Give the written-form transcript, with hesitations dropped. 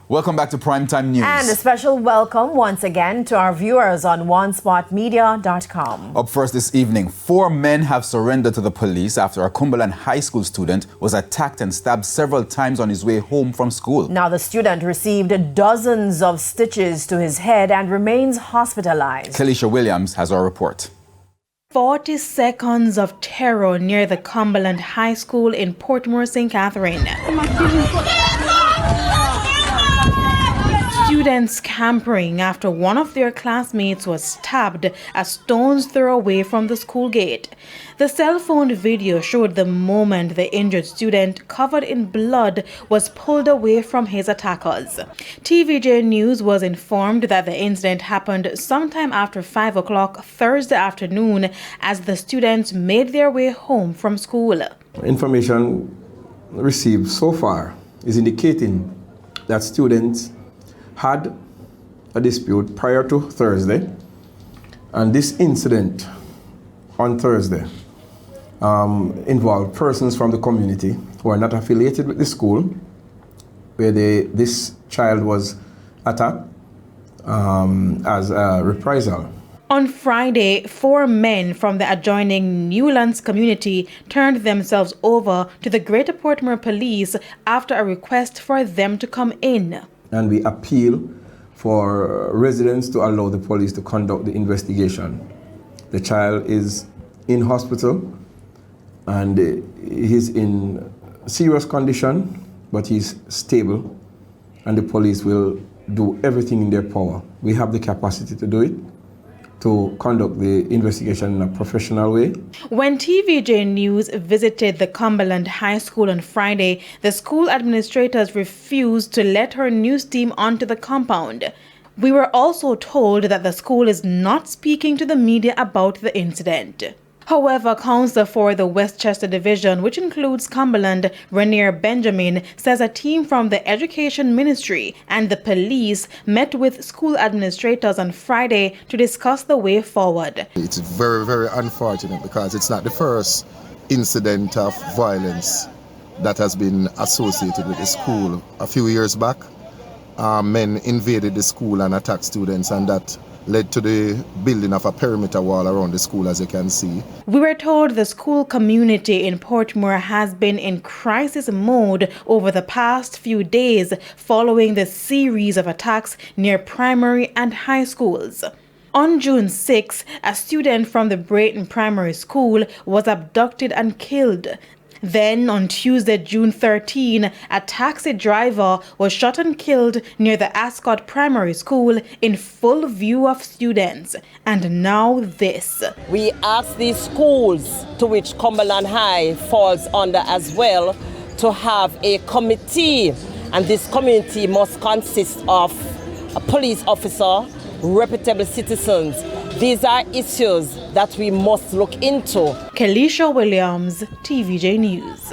Welcome back to Primetime News. And a special welcome once again to our viewers on onespotmedia.com. Up first this evening, 4 men have surrendered to the police after a Cumberland High School student was attacked and stabbed several times on his way home from school. Now the student received dozens of stitches to his head and remains hospitalized. Kelisha Williams has our report. 40 seconds of terror near the Cumberland High School in Portmore, St. Catherine. Students scampering after one of their classmates was stabbed a stone's throw away from the school gate. The cell phone video showed the moment the injured student, covered in blood, was pulled away from his attackers. TVJ News was informed that the incident happened sometime after 5 o'clock Thursday afternoon as the students made their way home from school. Information received so far is indicating that students had a dispute prior to Thursday, and this incident on Thursday involved persons from the community who are not affiliated with the school, where this child was attacked as a reprisal. On Friday, 4 men from the adjoining Newlands community turned themselves over to the Greater Portmore Police after a request for them to come in. And we appeal for residents to allow the police to conduct the investigation. The child is in hospital and he's in serious condition, but he's stable, and the police will do everything in their power. We have the capacity to do it, to conduct the investigation in a professional way. When TVJ News visited the Cumberland High School on Friday, the school administrators refused to let her news team onto the compound. We were also told that the school is not speaking to the media about the incident. However, Councillor for the Westchester Division, which includes Cumberland, Rainier Benjamin, says a team from the Education Ministry and the police met with school administrators on Friday to discuss the way forward. It's very, very unfortunate because it's not the first incident of violence that has been associated with the school. A few years back, men invaded the school and attacked students, and that led to the building of a perimeter wall around the school, as you can see. We were told the school community in Portmore has been in crisis mode over the past few days following the series of attacks near primary and high schools. On June 6, a student from the Brayton Primary School was abducted and killed. Then, on Tuesday, June 13, a taxi driver was shot and killed near the Ascot Primary School in full view of students. And now this. We ask these schools, to which Cumberland High falls under as well, to have a committee. And this committee must consist of a police officer, reputable citizens. These are issues that we must look into. Kelisha Williams, TVJ News.